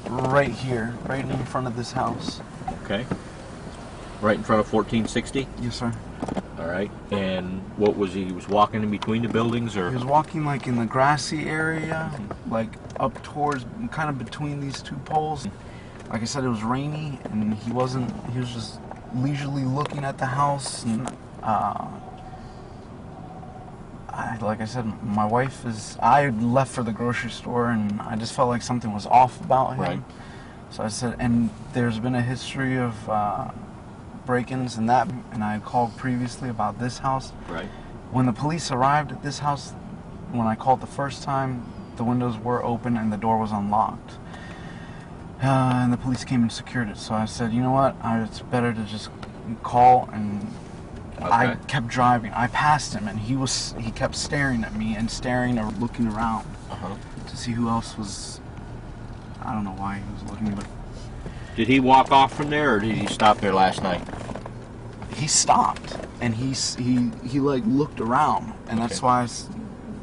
right here, right in front of this house. Okay. Right in front of 1460? Yes, sir. All right. And what was he was walking in between the buildings, or? He was walking like in the grassy area, like up towards, kind of between these two poles. Like I said, it was rainy, and he was just leisurely looking at the house. And like I said, my wife I left for the grocery store, and I just felt like something was off about him. Right. So I said, and there's been a history of break-ins and that, and I had called previously about this house. Right. When the police arrived at this house, when I called the first time, the windows were open and the door was unlocked. And the police came and secured it. So I said, you know what, it's better to just call. And okay. I kept driving. I passed him, and he kept staring at me and staring or looking around to see who else was. I don't know why he was looking, but did he walk off from there, or did he stop there last night? He stopped, and he like looked around, and that's why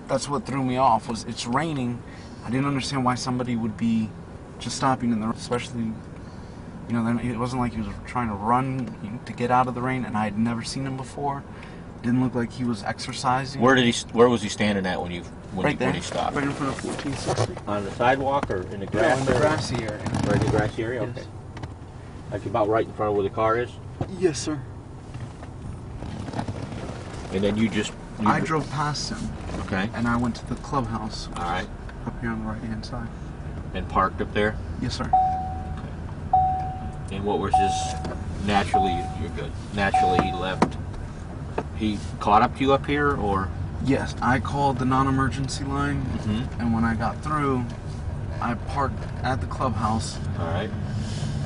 that's what threw me off. Was it's raining. I didn't understand why somebody would be just stopping in the, especially, you know, then it wasn't like he was trying to run to get out of the rain, and I had never seen him before. Didn't look like he was exercising. Where was he standing at when he stopped? Right in front of 1460. On the sidewalk or in the grass? No, in the grassy area. Right in the grassy area? Yes. Okay. Like about right in front of where the car is? Yes, sir. And then I drove past him. Okay. And I went to the clubhouse. All right. Up here on the right-hand side. And parked up there? Yes, sir. Okay. And what was his, you're good. Naturally he left. He caught up to you up here, or? Yes, I called the non-emergency line, and when I got through, I parked at the clubhouse. All right.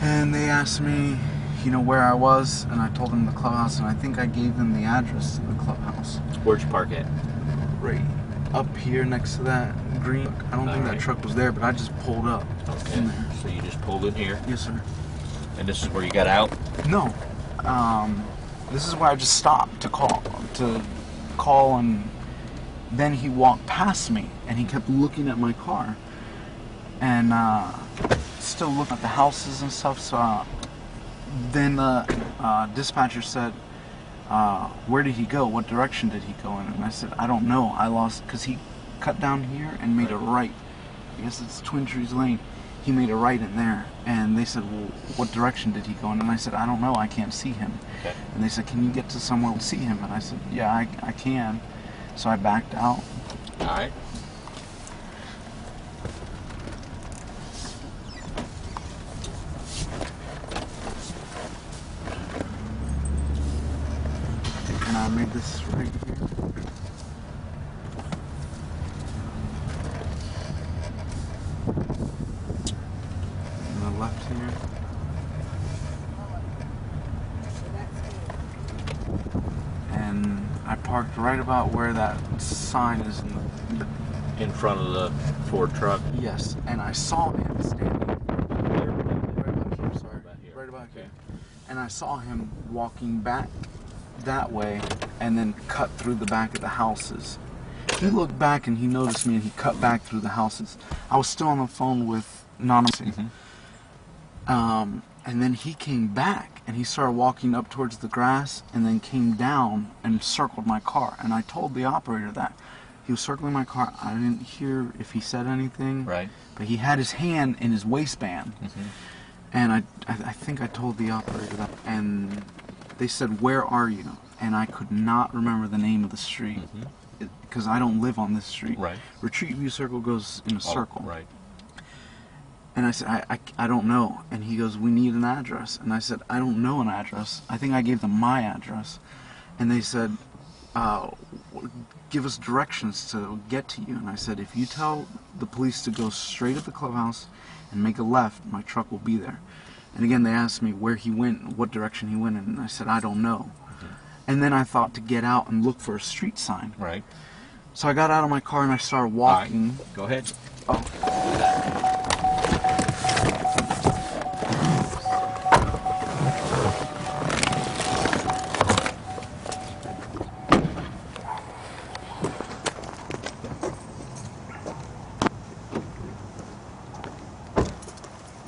And they asked me, you know, where I was, and I told them the clubhouse, and I think I gave them the address to the clubhouse. Where'd you park at? Right up here next to that green. I don't think that truck was there, but I just pulled up. Okay. In there. So you just pulled in here? Yes, sir. And this is where you got out? No. This is where I just stopped to call, and then he walked past me, and he kept looking at my car, and still looking at the houses and stuff. So then the dispatcher said, where did he go? What direction did he go in? And I said, I don't know. I lost, because he cut down here and made a right. I guess it's Twin Trees Lane. He made a right in there, and they said, well, what direction did he go in? And I said, I don't know, I can't see him. Okay. And they said, can you get to somewhere to see him? And I said, yeah, I can. So I backed out. All right. And I made this right here. Left here. And I parked right about where that sign is in front of the Ford truck. Yes, and I saw him standing right about here. And I saw him walking back that way and then cut through the back of the houses. He looked back and he noticed me, and he cut back through the houses. I was still on the phone with non-emergency. And then he came back, and he started walking up towards the grass, and then came down and circled my car. And I told the operator that. He was circling my car. I didn't hear if he said anything. Right. But he had his hand in his waistband. And I think I told the operator that. And they said, where are you? And I could not remember the name of the street, because I don't live on this street. Right. Retreat View Circle goes in a circle. Right. And I said, I don't know. And he goes, we need an address. And I said, I don't know an address. I think I gave them my address. And they said, give us directions to get to you. And I said, if you tell the police to go straight at the clubhouse and make a left, my truck will be there. And again, they asked me where he went, what direction he went in. And I said, I don't know. And then I thought to get out and look for a street sign. Right. So I got out of my car and I started walking. Right. Go ahead. Oh.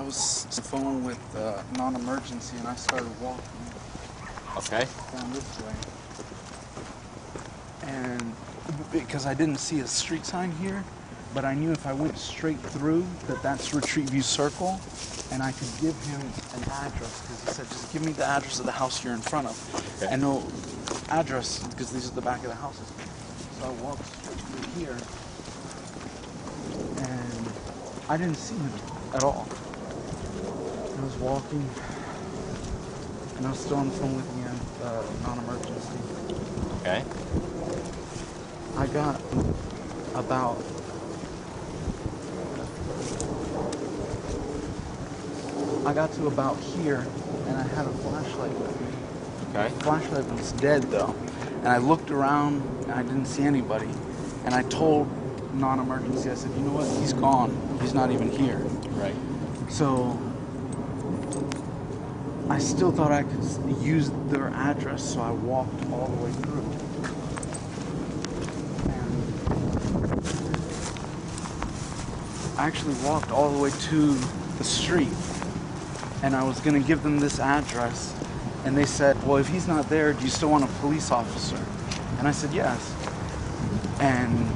was on the phone with non-emergency, and I started walking Okay. down this way. And because I didn't see a street sign here, but I knew if I went straight through that's Retreat View Circle, and I could give him an address, because he said, just give me the address of the house you're in front of. Okay. And no address, because these are the back of the houses. So I walked straight through here, and I didn't see him at all. I was walking, and I was still on the phone with me on non-emergency. Okay. I got to about here, and I had a flashlight with me. Okay. The flashlight was dead though, and I looked around and I didn't see anybody. And I told non-emergency, I said, you know what? He's gone. He's not even here. Right. So I still thought I could use their address, so I walked all the way through. I actually walked all the way to the street, and I was going to give them this address, and they said, well, if he's not there, do you still want a police officer? And I said, yes. And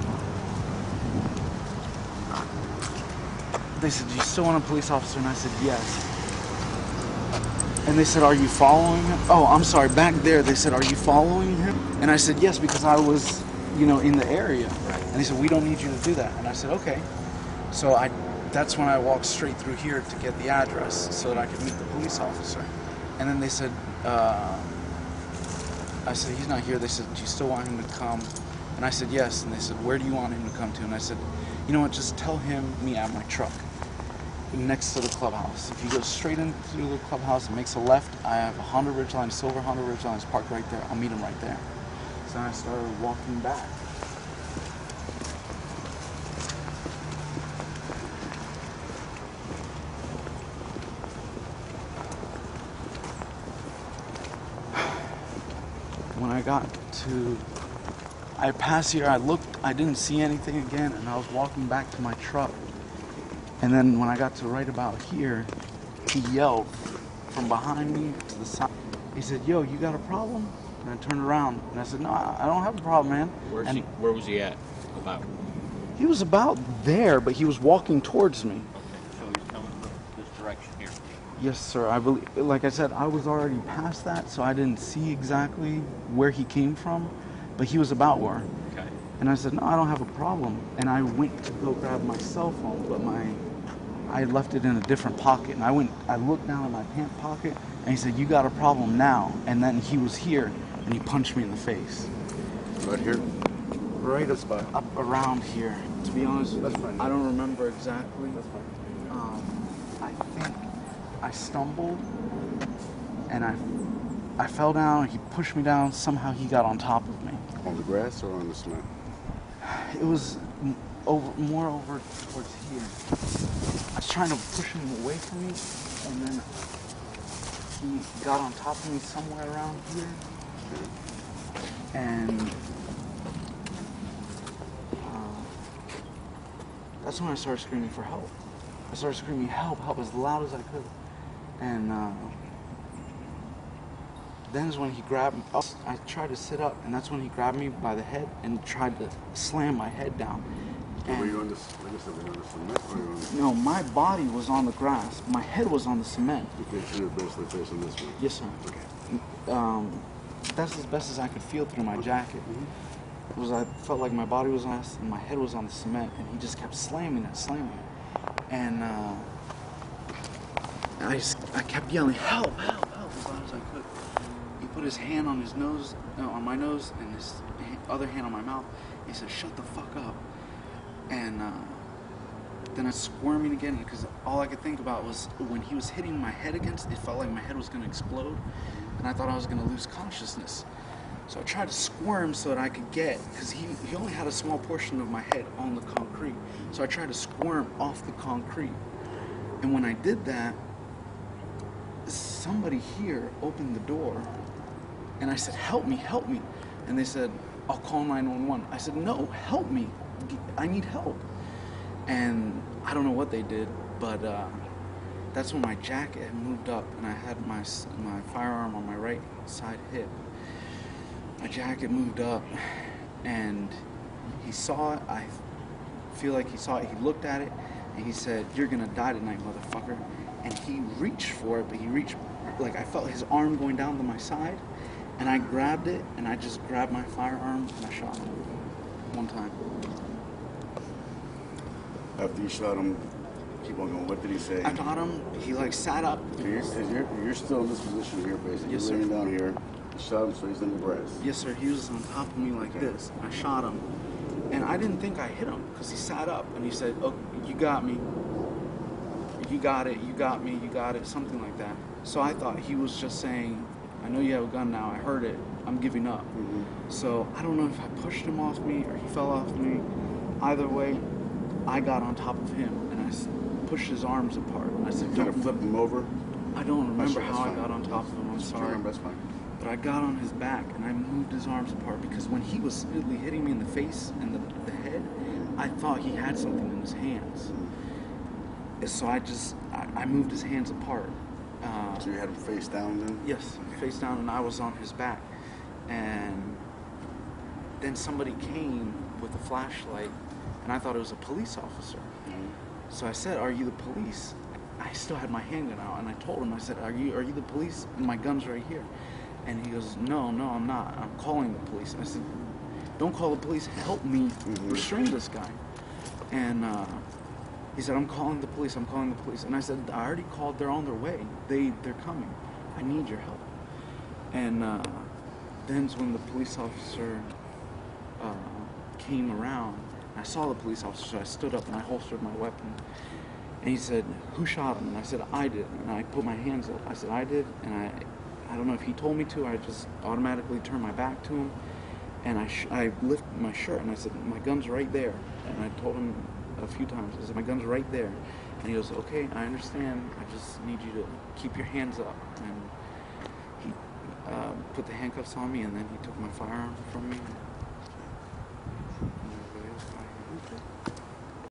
they said, do you still want a police officer? And I said, yes. And they said, are you following him? Oh, I'm sorry, back there, they said, are you following him? And I said, yes, because I was, in the area. And they said, we don't need you to do that. And I said, okay. So that's when I walked straight through here to get the address so that I could meet the police officer. And then they said, I said, he's not here. They said, do you still want him to come? And I said, yes. And they said, where do you want him to come to? And I said, you know what, just tell him me at my truck next to the clubhouse. If you go straight into the clubhouse and makes a left, I have a Honda Ridgeline, silver Honda Ridgeline is parked right there. I'll meet him right there. So I started walking back. When I got to, I passed here, I looked, I didn't see anything again, and I was walking back to my truck. And then when I got to right about here, he yelled from behind me to the side. He said, yo, you got a problem? And I turned around, and I said, no, I don't have a problem, man. Where was he at? About? He was about there, but he was walking towards me. So he's coming from this direction here. Yes, sir. I believe, like I said, I was already past that, so I didn't see exactly where he came from, but he was about where. Okay. And I said, no, I don't have a problem. And I went to go grab my cell phone, but I left it in a different pocket. And I looked down at my pant pocket, and he said, you got a problem now. And then he was here, and he punched me in the face. Right here? Right up around here. To be honest, That's fine. I don't remember exactly. That's fine. I think I stumbled, and I fell down, he pushed me down, somehow he got on top of me. On the grass or on the cement? It was more over towards here. I was trying to push him away from me, and then he got on top of me somewhere around here. And that's when I started screaming for help. I started screaming, help, help, as loud as I could. And then is when he grabbed me. I tried to sit up, and that's when he grabbed me by the head and tried to slam my head down. Were you on the cement or you on No, my body was on the grass. My head was on the cement. you can see your basically facing this way? Yes, sir. Okay. That's as best as I could feel through my jacket. I felt like my body was on, and my head was on the cement, and he just kept slamming it. And I kept yelling, help, help, help, as loud as I could. He put his hand on his nose, on my nose, and his other hand on my mouth. He said, shut the fuck up. And then I was squirming again, because all I could think about was when he was hitting my head against, it felt like my head was going to explode, and I thought I was going to lose consciousness. So I tried to squirm so that I could get, because he only had a small portion of my head on the concrete. So I tried to squirm off the concrete. And when I did that, somebody here opened the door, and I said, help me, help me. And they said, I'll call 911. I said, no, help me. I need help. And I don't know what they did, but that's when my jacket had moved up, and I had my firearm on my right side hip. My jacket moved up, and he saw it. I feel like he saw it. He looked at it, and he said, "You're gonna die tonight, motherfucker." And he reached for it, but he reached, like, I felt his arm going down to my side, and I grabbed it, and I just grabbed my firearm, and I shot him one time. After you shot him, keep on going. What did he say? I shot him. He like sat up. So you're still in this position here, basically. Yes, you're sir. laying down here. You shot him, so he's in the grass. Yes, sir. He was on top of me like this. I shot him, and I didn't think I hit him because he sat up and he said, "Oh, you got me. You got it. You got me. You got it." Something like that. So I thought he was just saying, "I know you have a gun now. I heard it. I'm giving up." Mm-hmm. So I don't know if I pushed him off me or he fell off me. Either way, I got on top of him and I pushed his arms apart. I said, Kind of "Don't." flipped him over. I don't remember That's how I fine. got on top of him. I'm sorry. That's fine. But I got on his back and I moved his arms apart because when he was really hitting me in the face and the head, I thought he had something in his hands. So I moved his hands apart. So you had him face down then? Yes, face down, and I was on his back. And then somebody came with a flashlight, and I thought it was a police officer. Mm-hmm. So I said, "Are you the police?" I still had my handgun out, and I told him, I said, Are you the police? And my gun's right here. And he goes, no, I'm not. I'm calling the police. And I said, "Don't call the police. Help me restrain this guy." And he said, I'm calling the police. And I said, "I already called. They're on their way. They're coming. I need your help." And then's when the police officer came around. I saw the police officer, so I stood up and I holstered my weapon. And he said, "Who shot him?" And I said, "I did." And I put my hands up. I said, "I did." And I don't know if he told me to. I just automatically turned my back to him. And I lifted my shirt and I said, "My gun's right there." And I told him a few times, I said, "My gun's right there." And he goes, "Okay, I understand. I just need you to keep your hands up." And he put the handcuffs on me, and then he took my firearm from me. And everybody was fine.